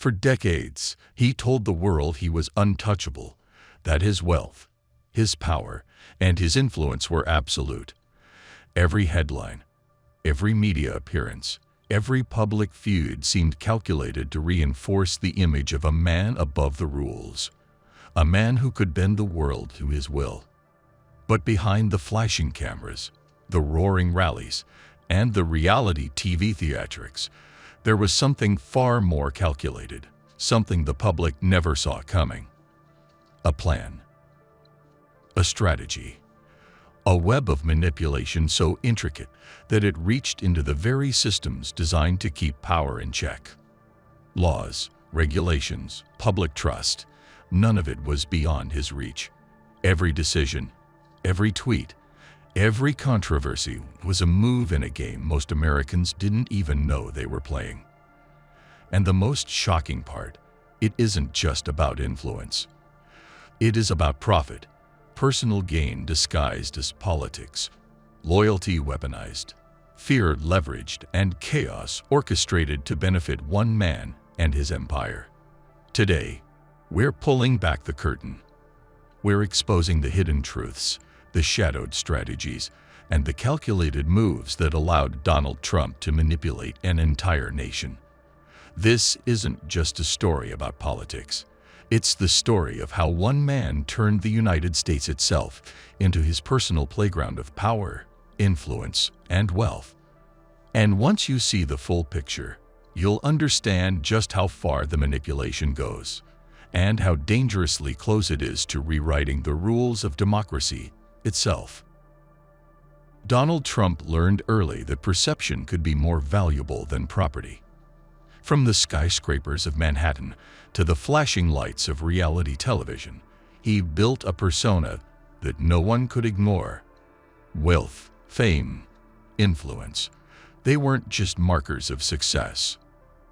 For decades, he told the world he was untouchable, that his wealth, his power, and his influence were absolute. Every headline, every media appearance, every public feud seemed calculated to reinforce the image of a man above the rules, a man who could bend the world to his will. But behind the flashing cameras, the roaring rallies, and the reality TV theatrics, there was something far more calculated, something the public never saw coming. A plan. A strategy. A web of manipulation so intricate that it reached into the very systems designed to keep power in check. Laws, regulations, public trust, none of it was beyond his reach. Every decision, every tweet, every controversy was a move in a game most Americans didn't even know they were playing. And the most shocking part, it isn't just about influence. It is about profit, personal gain disguised as politics, loyalty weaponized, fear leveraged, and chaos orchestrated to benefit one man and his empire. Today, we're pulling back the curtain. We're exposing the hidden truths, the shadowed strategies, and the calculated moves that allowed Donald Trump to manipulate an entire nation. This isn't just a story about politics. It's the story of how one man turned the United States itself into his personal playground of power, influence, and wealth. And once you see the full picture, you'll understand just how far the manipulation goes, and how dangerously close it is to rewriting the rules of democracy itself. Donald Trump learned early that perception could be more valuable than property. From the skyscrapers of Manhattan to the flashing lights of reality television, he built a persona that no one could ignore. Wealth, fame, influence, they weren't just markers of success.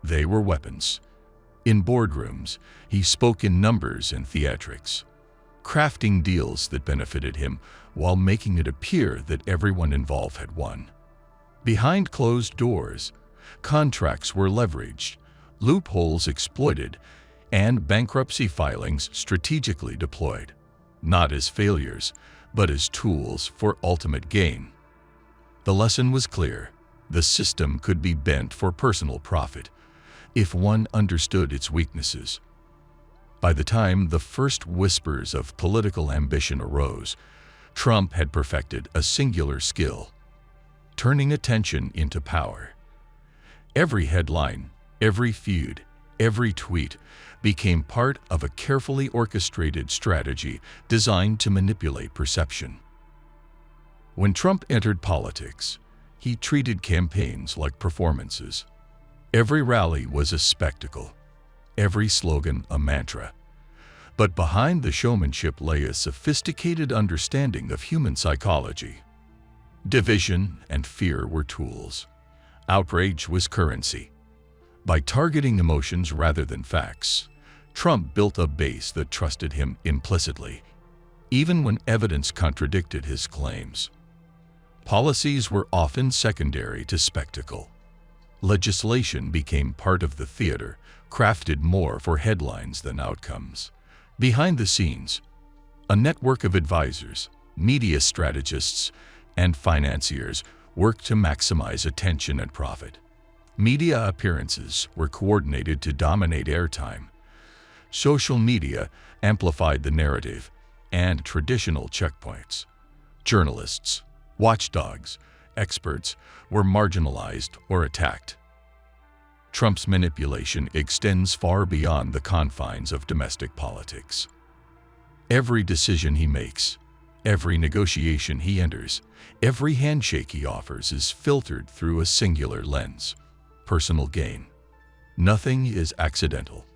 They were weapons. In boardrooms, he spoke in numbers and theatrics, crafting deals that benefited him while making it appear that everyone involved had won. Behind closed doors, contracts were leveraged, loopholes exploited, and bankruptcy filings strategically deployed, not as failures, but as tools for ultimate gain. The lesson was clear. The system could be bent for personal profit if one understood its weaknesses. By the time the first whispers of political ambition arose, Trump had perfected a singular skill: turning attention into power. Every headline, every feud, every tweet became part of a carefully orchestrated strategy designed to manipulate perception. When Trump entered politics, he treated campaigns like performances. Every rally was a spectacle, every slogan a mantra. But behind the showmanship lay a sophisticated understanding of human psychology. Division and fear were tools. Outrage was currency. By targeting emotions rather than facts, Trump built a base that trusted him implicitly, even when evidence contradicted his claims. Policies were often secondary to spectacle. Legislation became part of the theater, crafted more for headlines than outcomes. Behind the scenes, a network of advisors, media strategists, and financiers worked to maximize attention and profit. Media appearances were coordinated to dominate airtime. Social media amplified the narrative and traditional checkpoints. Journalists, watchdogs, experts were marginalized or attacked. Trump's manipulation extends far beyond the confines of domestic politics. Every decision he makes, every negotiation he enters, every handshake he offers is filtered through a singular lens: personal gain. Nothing is accidental,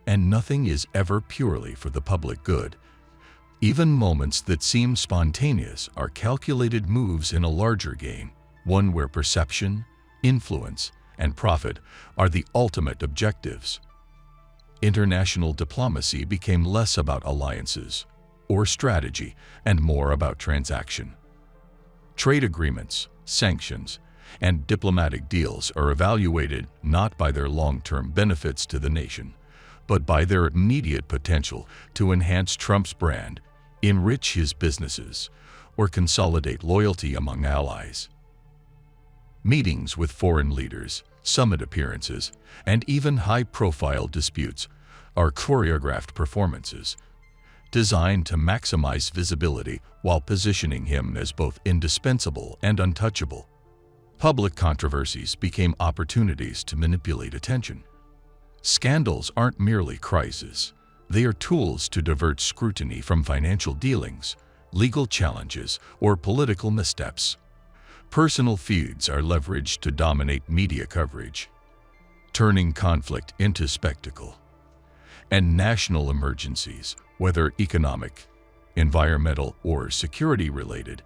and nothing is ever purely for the public good. Even moments that seem spontaneous are calculated moves in a larger game, one where perception, influence, and profit are the ultimate objectives. International diplomacy became less about alliances or strategy and more about transaction. Trade agreements, sanctions, and diplomatic deals are evaluated not by their long-term benefits to the nation, but by their immediate potential to enhance Trump's brand, enrich his businesses, or consolidate loyalty among allies. Meetings with foreign leaders, summit appearances, and even high-profile disputes are choreographed performances designed to maximize visibility while positioning him as both indispensable and untouchable. Public controversies became opportunities to manipulate attention. Scandals aren't merely crises. They are tools to divert scrutiny from financial dealings, legal challenges, or political missteps. Personal feuds are leveraged to dominate media coverage, turning conflict into spectacle. And national emergencies, whether economic, environmental, or security-related,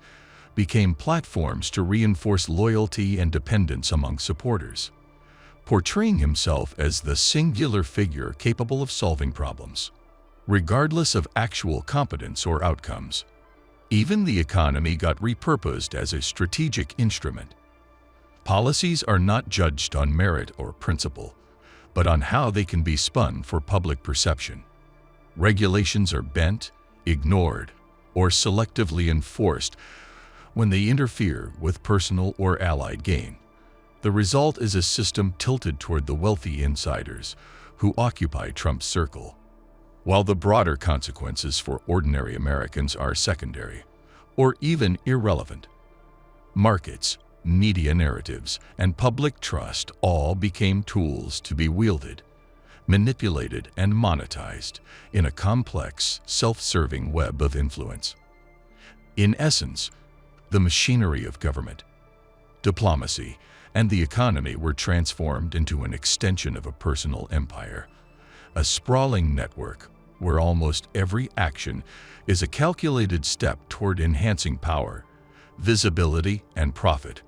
became platforms to reinforce loyalty and dependence among supporters, portraying himself as the singular figure capable of solving problems, regardless of actual competence or outcomes. Even the economy got repurposed as a strategic instrument. Policies are not judged on merit or principle, but on how they can be spun for public perception. Regulations are bent, ignored, or selectively enforced when they interfere with personal or allied gain. The result is a system tilted toward the wealthy insiders who occupy Trump's circle, while the broader consequences for ordinary Americans are secondary or even irrelevant. Markets, media narratives, and public trust all became tools to be wielded, manipulated, and monetized in a complex, self-serving web of influence. In essence, the machinery of government, diplomacy, and the economy were transformed into an extension of a personal empire, a sprawling network where almost every action is a calculated step toward enhancing power, visibility, and profit.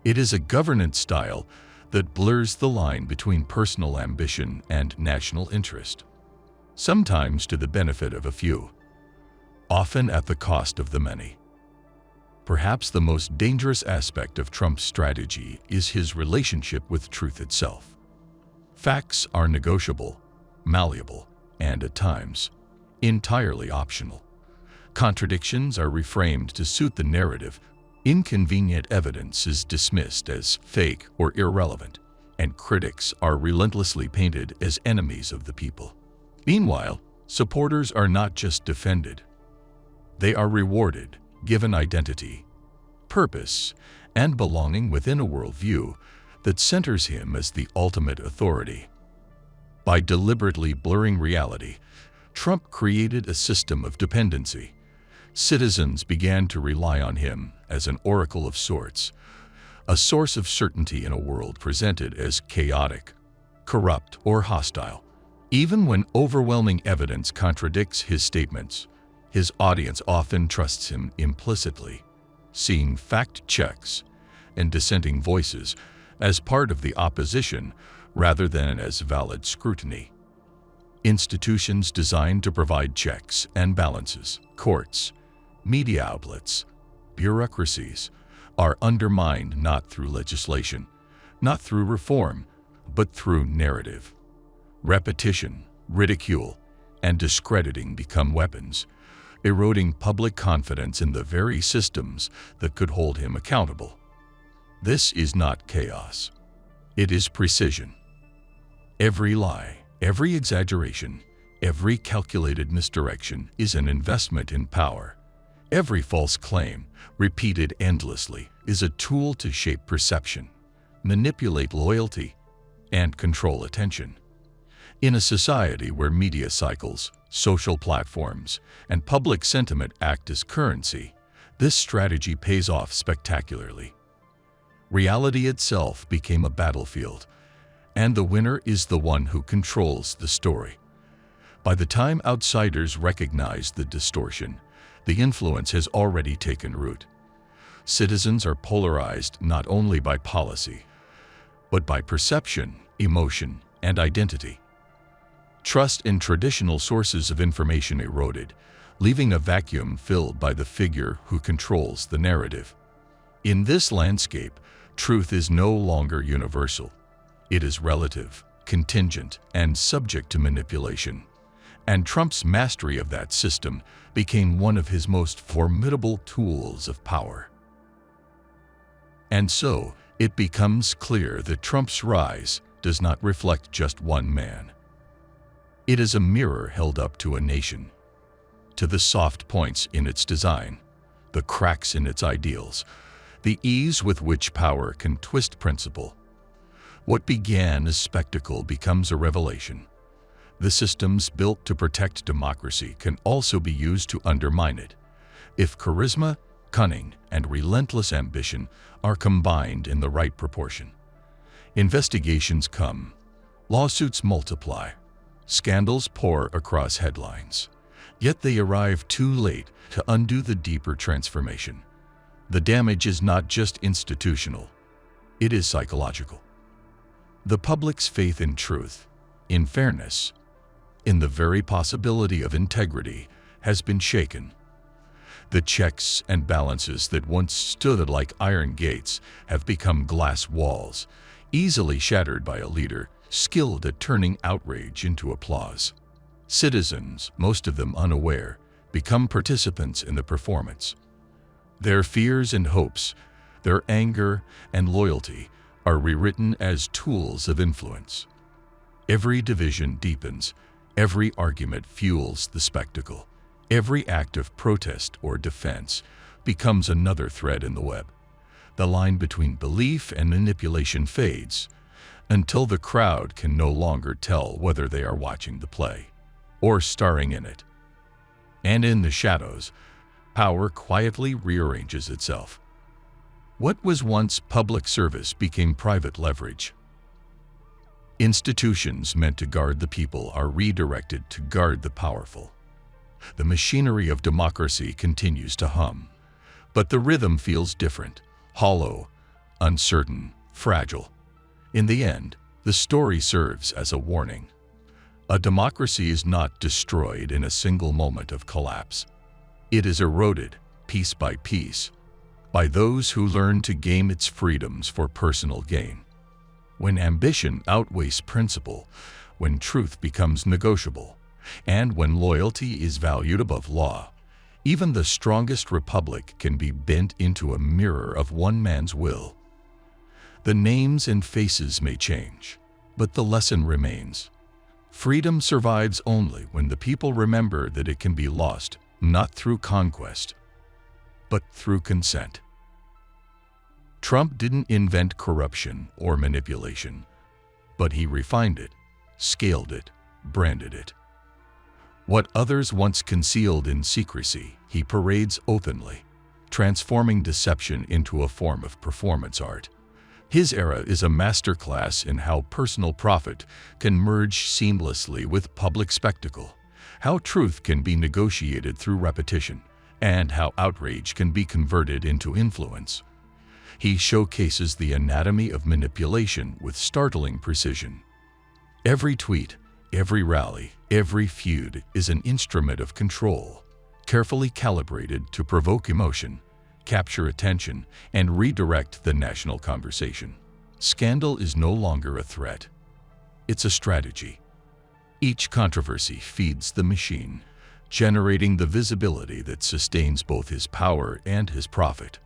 It is a governance style that blurs the line between personal ambition and national interest, sometimes to the benefit of a few, often at the cost of the many. Perhaps the most dangerous aspect of Trump's strategy is his relationship with truth itself. Facts are negotiable, malleable, and at times, entirely optional. Contradictions are reframed to suit the narrative. Inconvenient evidence is dismissed as fake or irrelevant, and critics are relentlessly painted as enemies of the people. Meanwhile, supporters are not just defended. They are rewarded, given identity, purpose, and belonging within a worldview that centers him as the ultimate authority. By deliberately blurring reality, Trump created a system of dependency. Citizens began to rely on him as an oracle of sorts, a source of certainty in a world presented as chaotic, corrupt, or hostile. Even when overwhelming evidence contradicts his statements, his audience often trusts him implicitly, seeing fact checks and dissenting voices as part of the opposition rather than as valid scrutiny. Institutions designed to provide checks and balances, courts, media outlets, bureaucracies, are undermined not through legislation, not through reform, but through narrative. Repetition, ridicule, and discrediting become weapons, eroding public confidence in the very systems that could hold him accountable. This is not chaos. It is precision. Every lie, every exaggeration, every calculated misdirection is an investment in power. Every false claim, repeated endlessly, is a tool to shape perception, manipulate loyalty, and control attention. In a society where media cycles, social platforms, and public sentiment act as currency, this strategy pays off spectacularly. Reality itself became a battlefield, and the winner is the one who controls the story. By the time outsiders recognize the distortion, the influence has already taken root. Citizens are polarized not only by policy, but by perception, emotion, and identity. Trust in traditional sources of information eroded, leaving a vacuum filled by the figure who controls the narrative. In this landscape, truth is no longer universal. It is relative, contingent, and subject to manipulation. And Trump's mastery of that system became one of his most formidable tools of power. And so, it becomes clear that Trump's rise does not reflect just one man. It is a mirror held up to a nation, to the soft points in its design, the cracks in its ideals, the ease with which power can twist principle. What began as spectacle becomes a revelation. The systems built to protect democracy can also be used to undermine it, if charisma, cunning, and relentless ambition are combined in the right proportion. Investigations come, lawsuits multiply, scandals pour across headlines. Yet they arrive too late to undo the deeper transformation. The damage is not just institutional, it is psychological. The public's faith in truth, in fairness, in the very possibility of integrity has been shaken. The checks and balances that once stood like iron gates have become glass walls, easily shattered by a leader skilled at turning outrage into applause. Citizens, most of them unaware, become participants in the performance. Their fears and hopes, their anger and loyalty are rewritten as tools of influence. Every division deepens, every argument fuels the spectacle, every act of protest or defense becomes another thread in the web. The line between belief and manipulation fades until the crowd can no longer tell whether they are watching the play or starring in it. And in the shadows, power quietly rearranges itself. What was once public service became private leverage. Institutions meant to guard the people are redirected to guard the powerful. The machinery of democracy continues to hum, but the rhythm feels different, hollow, uncertain, fragile. In the end, the story serves as a warning. A democracy is not destroyed in a single moment of collapse. It is eroded, piece by piece, by those who learn to game its freedoms for personal gain. When ambition outweighs principle, when truth becomes negotiable, and when loyalty is valued above law, even the strongest republic can be bent into a mirror of one man's will. The names and faces may change, but the lesson remains. Freedom survives only when the people remember that it can be lost, not through conquest, but through consent. Trump didn't invent corruption or manipulation, but he refined it, scaled it, branded it. What others once concealed in secrecy, he parades openly, transforming deception into a form of performance art. His era is a masterclass in how personal profit can merge seamlessly with public spectacle, how truth can be negotiated through repetition, and how outrage can be converted into influence. He showcases the anatomy of manipulation with startling precision. Every tweet, every rally, every feud is an instrument of control, carefully calibrated to provoke emotion, capture attention, and redirect the national conversation. Scandal is no longer a threat. It's a strategy. Each controversy feeds the machine, generating the visibility that sustains both his power and his profit.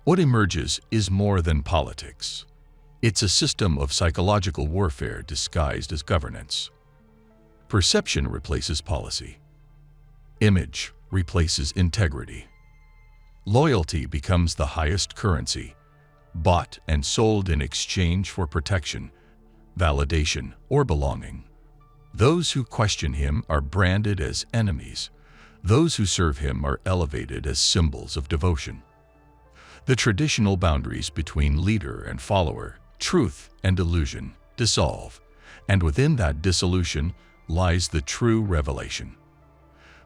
What emerges is more than politics. It's a system of psychological warfare disguised as governance. Perception replaces policy. Image replaces integrity. Loyalty becomes the highest currency, bought and sold in exchange for protection, validation, or belonging. Those who question him are branded as enemies. Those who serve him are elevated as symbols of devotion. The traditional boundaries between leader and follower, truth and illusion, dissolve, and within that dissolution lies the true revelation.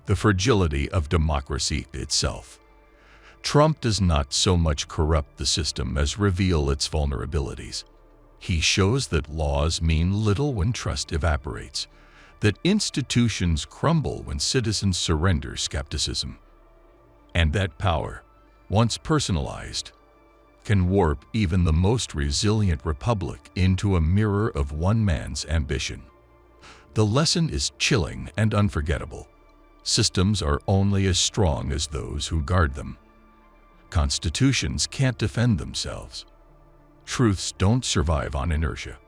The fragility of democracy itself. Trump does not so much corrupt the system as reveal its vulnerabilities. He shows that laws mean little when trust evaporates, that institutions crumble when citizens surrender skepticism, and that power, once personalized, can warp even the most resilient republic into a mirror of one man's ambition. The lesson is chilling and unforgettable. Systems are only as strong as those who guard them. Constitutions can't defend themselves. Truths don't survive on inertia.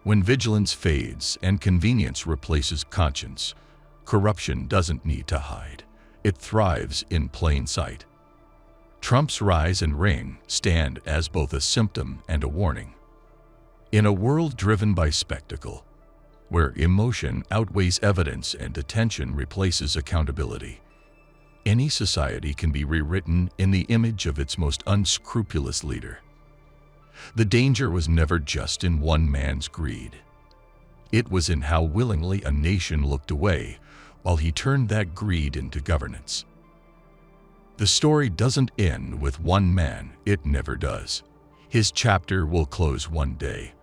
When vigilance fades and convenience replaces conscience, corruption doesn't need to hide. It thrives in plain sight. Trump's rise and reign stand as both a symptom and a warning. In a world driven by spectacle, where emotion outweighs evidence and attention replaces accountability, any society can be rewritten in the image of its most unscrupulous leader. The danger was never just in one man's greed. It was in how willingly a nation looked away while he turned that greed into governance. The story doesn't end with one man, it never does. His chapter will close one day,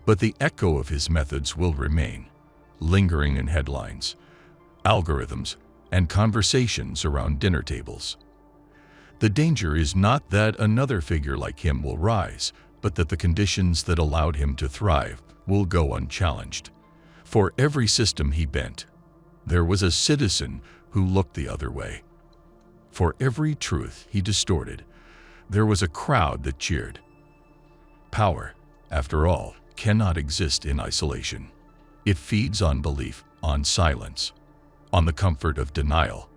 but the echo of his methods will remain, lingering in headlines, algorithms, and conversations around dinner tables. The danger is not that another figure like him will rise, but that the conditions that allowed him to thrive will go unchallenged. For every system he bent, there was a citizen who looked the other way. For every truth he distorted, there was a crowd that cheered. Power, after all, cannot exist in isolation. It feeds on belief, on silence, on the comfort of denial.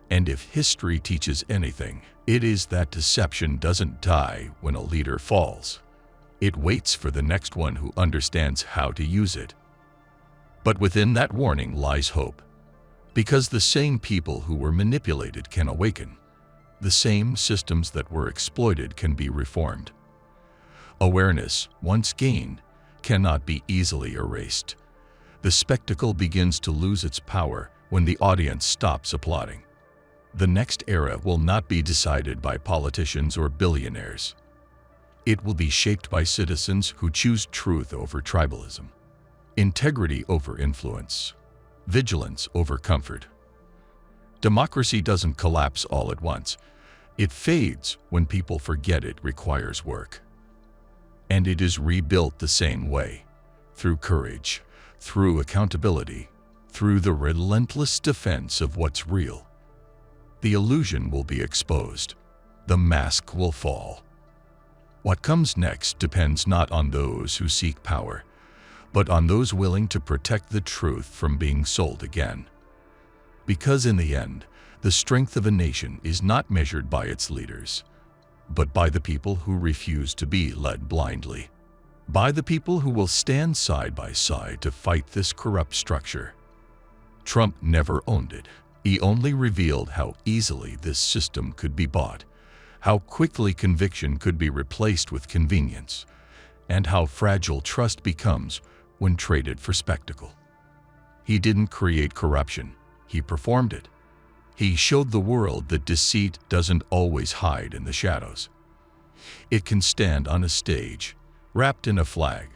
And if history teaches anything, it is that deception doesn't die when a leader falls. It waits for the next one who understands how to use it. But within that warning lies hope. Because the same people who were manipulated can awaken. The same systems that were exploited can be reformed. Awareness, once gained, cannot be easily erased. The spectacle begins to lose its power when the audience stops applauding. The next era will not be decided by politicians or billionaires. It will be shaped by citizens who choose truth over tribalism, integrity over influence, vigilance over comfort. Democracy doesn't collapse all at once. It fades when people forget it requires work. And it is rebuilt the same way, through courage, through accountability, through the relentless defense of what's real. The illusion will be exposed. The mask will fall. What comes next depends not on those who seek power, but on those willing to protect the truth from being sold again. Because in the end, the strength of a nation is not measured by its leaders, but by the people who refuse to be led blindly, by the people who will stand side by side to fight this corrupt structure. Trump never owned it. He only revealed how easily this system could be bought, how quickly conviction could be replaced with convenience, and how fragile trust becomes when traded for spectacle. He didn't create corruption, he performed it. He showed the world that deceit doesn't always hide in the shadows. It can stand on a stage, wrapped in a flag,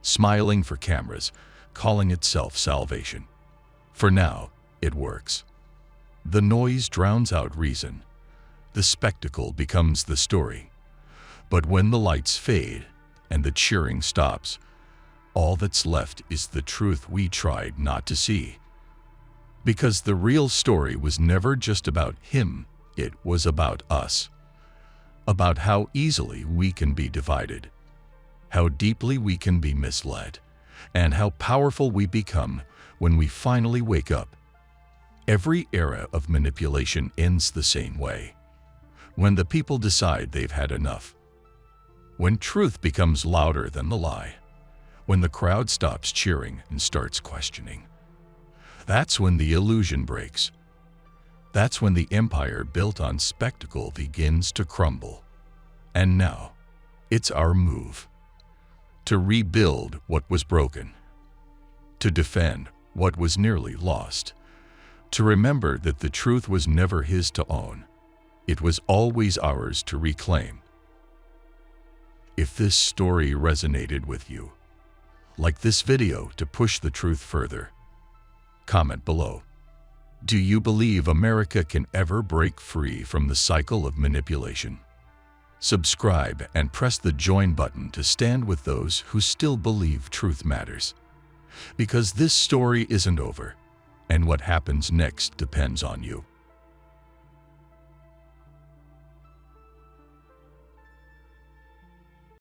smiling for cameras, calling itself salvation. For now, it works. The noise drowns out reason. The spectacle becomes the story. But when the lights fade and the cheering stops, all that's left is the truth we tried not to see. Because the real story was never just about him, it was about us. About how easily we can be divided, how deeply we can be misled, and how powerful we become when we finally wake up. Every era of manipulation ends the same way. When the people decide they've had enough. When truth becomes louder than the lie. When the crowd stops cheering and starts questioning. That's when the illusion breaks. That's when the empire built on spectacle begins to crumble. And now, it's our move. To rebuild what was broken. To defend what was nearly lost. To remember that the truth was never his to own. It was always ours to reclaim. If this story resonated with you, like this video to push the truth further. Comment below. Do you believe America can ever break free from the cycle of manipulation? subscribe, and press the join button to stand with those who still believe truth matters. Because this story isn't over, and what happens next depends on you.